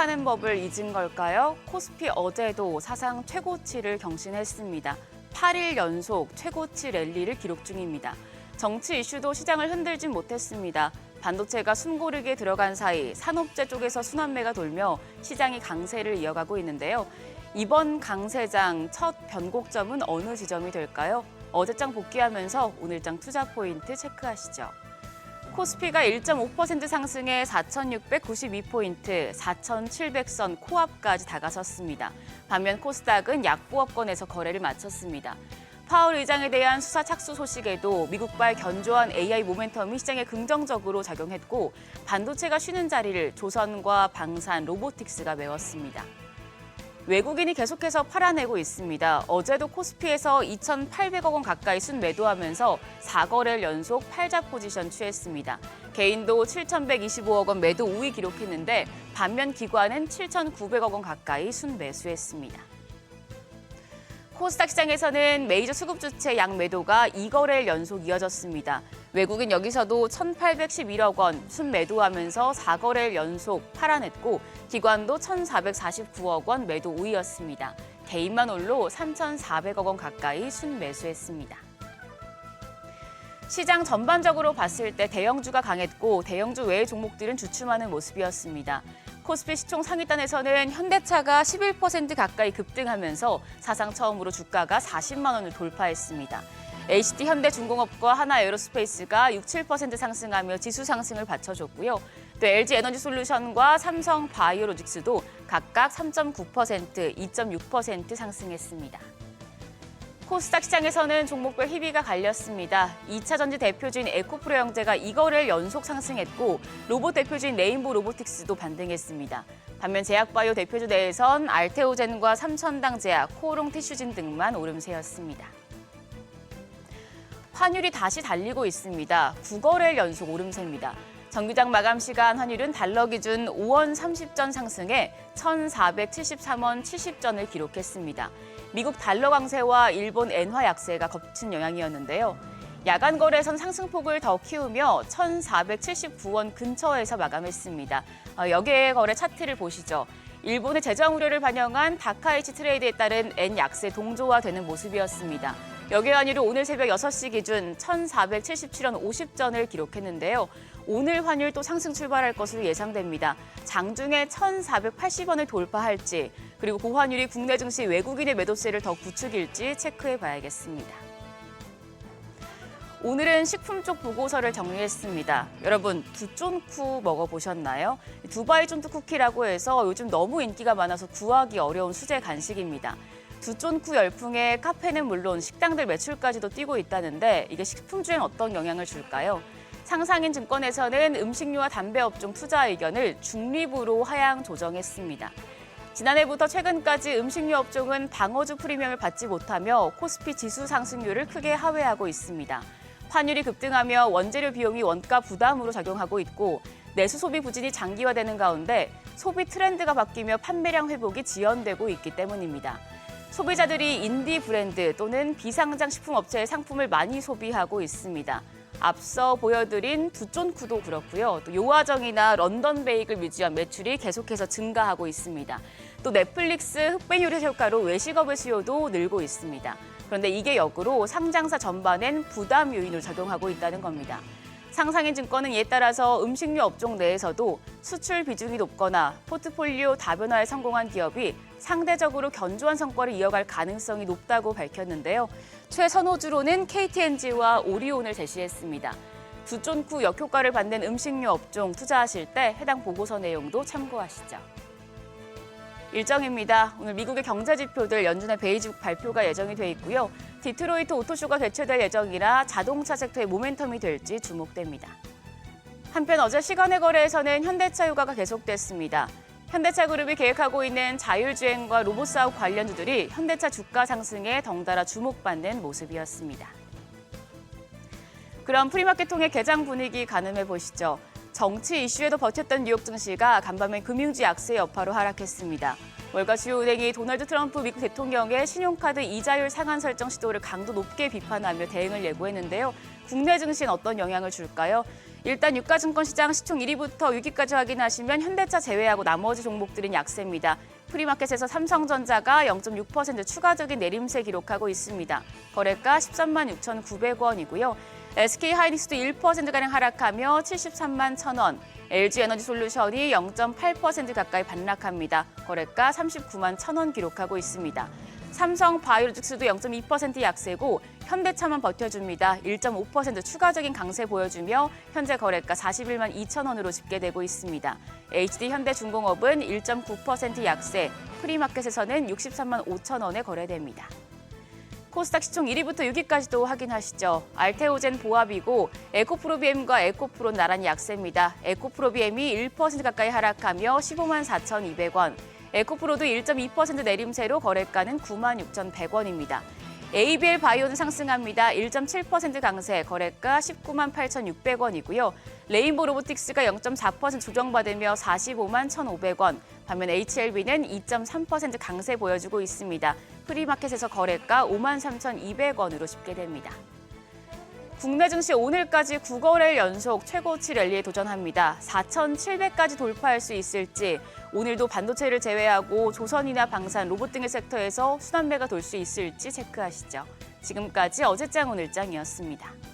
하는 법을 잊은 걸까요? 코스피 어제도 사상 최고치를 경신했습니다. 8일 연속 최고치 랠리를 기록 중입니다. 정치 이슈도 시장을 흔들진 못했습니다. 반도체가 숨고르게 들어간 사이 산업재 쪽에서 순환매가 돌며 시장이 강세를 이어가고 있는데요. 이번 강세장 첫 변곡점은 어느 지점이 될까요? 어제장 복귀하면서 오늘장 투자 포인트 체크하시죠. 코스피가 1.5% 상승해 4,692포인트, 4,700선 코앞까지 다가섰습니다. 반면 코스닥은 약보합권에서 거래를 마쳤습니다. 파월 의장에 대한 수사 착수 소식에도 미국발 견조한 AI 모멘텀이 시장에 긍정적으로 작용했고 반도체가 쉬는 자리를 조선과 방산, 로보틱스가 메웠습니다. 외국인이 계속해서 팔아내고 있습니다. 어제도 코스피에서 2,800억 원 가까이 순매도하면서 4거래일 연속 팔자 포지션 취했습니다. 개인도 7,125억 원 매도 우위 기록했는데 반면 기관은 7,900억 원 가까이 순매수했습니다. 코스닥 시장에서는 메이저 수급 주체 양매도가 2거래일 연속 이어졌습니다. 외국인 여기서도 1,811억 원 순매도하면서 4거래일 연속 팔아냈고 기관도 1,449억 원 매도 우위였습니다. 개인만 홀로 3,400억 원 가까이 순매수했습니다. 시장 전반적으로 봤을 때 대형주가 강했고 대형주 외의 종목들은 주춤하는 모습이었습니다. 코스피 시총 상위단에서는 현대차가 11% 가까이 급등하면서 사상 처음으로 주가가 40만 원을 돌파했습니다. HT 현대중공업과 하나에어로스페이스가 6, 7% 상승하며 지수 상승을 받쳐줬고요. 또 LG에너지솔루션과 삼성바이오로직스도 각각 3.9%, 2.6% 상승했습니다. 코스닥 시장에서는 종목별 희비가 갈렸습니다. 2차 전지 대표주인 에코프로 영재가 2거래일 연속 상승했고 로봇 대표주인 레인보우 로보틱스도 반등했습니다. 반면 제약바이오 대표주 내에선 알테오젠과 삼천당제약, 코오롱 티슈진 등만 오름세였습니다. 환율이 다시 달리고 있습니다. 9거래일 연속 오름세입니다. 정기장 마감 시간 환율은 달러 기준 5원 30전 상승해 1,473원 70전을 기록했습니다. 미국 달러 강세와 일본 엔화 약세가 겹친 영향이었는데요. 야간 거래선 상승폭을 더 키우며 1,479원 근처에서 마감했습니다. 여기에 거래 차트를 보시죠. 일본의 재정 우려를 반영한 다카이치 트레이드에 따른 엔 약세 동조화되는 모습이었습니다. 여기에 환율은 오늘 새벽 6시 기준 1,477원 50전을 기록했는데요. 오늘 환율 또 상승 출발할 것으로 예상됩니다. 장중에 1,480원을 돌파할지 그리고 고환율이 국내 증시 외국인의 매도세를 더 부추길지 체크해 봐야겠습니다. 오늘은 식품 쪽 보고서를 정리했습니다. 여러분, 두쫀쿠 먹어보셨나요? 두바이 쫀득 쿠키라고 해서 요즘 너무 인기가 많아서 구하기 어려운 수제 간식입니다. 두쫀쿠 열풍에 카페는 물론 식당들 매출까지도 뛰고 있다는데 이게 식품주엔 어떤 영향을 줄까요? 상상인 증권에서는 음식료와 담배 업종 투자 의견을 중립으로 하향 조정했습니다. 지난해부터 최근까지 음식료 업종은 방어주 프리미엄을 받지 못하며 코스피 지수 상승률을 크게 하회하고 있습니다. 환율이 급등하며 원재료 비용이 원가 부담으로 작용하고 있고 내수 소비 부진이 장기화되는 가운데 소비 트렌드가 바뀌며 판매량 회복이 지연되고 있기 때문입니다. 소비자들이 인디 브랜드 또는 비상장 식품업체의 상품을 많이 소비하고 있습니다. 앞서 보여드린 두쫀쿠도 그렇고요. 또 요아정이나 런던 베이글 뮤지엄 매출이 계속해서 증가하고 있습니다. 또 넷플릭스 흑백 요리 효과로 외식업의 수요도 늘고 있습니다. 그런데 이게 역으로 상장사 전반엔 부담 요인으로 작용하고 있다는 겁니다. 상상인 증권은 이에 따라서 음식료 업종 내에서도 수출 비중이 높거나 포트폴리오 다변화에 성공한 기업이 상대적으로 견조한 성과를 이어갈 가능성이 높다고 밝혔는데요. 최선호주로는 KTNG와 오리온을 제시했습니다. 두쫀쿠 역효과를 받는 음식료 업종 투자하실 때 해당 보고서 내용도 참고하시죠. 일정입니다. 오늘 미국의 경제 지표들 연준의 베이직 발표가 예정이 돼 있고요. 디트로이트 오토쇼가 개최될 예정이라 자동차 섹터의 모멘텀이 될지 주목됩니다. 한편 어제 시간의 거래에서는 현대차 휴가가 계속됐습니다. 현대차 그룹이 계획하고 있는 자율주행과 로봇 사업 관련주들이 현대차 주가 상승에 덩달아 주목받는 모습이었습니다. 그럼 프리마켓 통해 개장 분위기 가늠해 보시죠. 정치 이슈에도 버텼던 뉴욕 증시가 간밤에 금융지 약세 여파로 하락했습니다. 월가 주요 은행이 도널드 트럼프 미국 대통령의 신용카드 이자율 상한 설정 시도를 강도 높게 비판하며 대응을 예고했는데요. 국내 증시는 어떤 영향을 줄까요? 일단 유가증권 시장 시총 1위부터 6위까지 확인하시면 현대차 제외하고 나머지 종목들은 약세입니다. 프리마켓에서 삼성전자가 0.6% 추가적인 내림세 기록하고 있습니다. 거래가 13만 6,900원이고요. SK하이닉스도 1%가량 하락하며 73만 1,000원, LG에너지솔루션이 0.8% 가까이 반락합니다. 거래가 39만 1,000원 기록하고 있습니다. 삼성바이오로직스도 0.2% 약세고 현대차만 버텨줍니다. 1.5% 추가적인 강세 보여주며 현재 거래가 41만 2,000원으로 집계되고 있습니다. HD현대중공업은 1.9% 약세, 프리마켓에서는 63만 5,000원에 거래됩니다. 코스닥 시총 1위부터 6위까지도 확인하시죠. 알테오젠 보합이고 에코프로비엠과 에코프로는 나란히 약세입니다. 에코프로비엠이 1% 가까이 하락하며 15만 4,200원, 에코프로도 1.2% 내림세로 거래가는 9만 6,100원입니다. ABL 바이오는 상승합니다. 1.7% 강세, 거래가 19만 8,600원이고요. 레인보 로보틱스가 0.4% 조정받으며 45만 1,500원, 반면 HLB는 2.3% 강세 보여주고 있습니다. 프리마켓에서 거래가 5만 3,200원으로 집계됩니다. 국내 증시 오늘까지 9거래일 연속 최고치 랠리에 도전합니다. 4,700까지 돌파할 수 있을지, 오늘도 반도체를 제외하고 조선이나 방산, 로봇 등의 섹터에서 순환매가 돌 수 있을지 체크하시죠. 지금까지 어제장 오늘장이었습니다.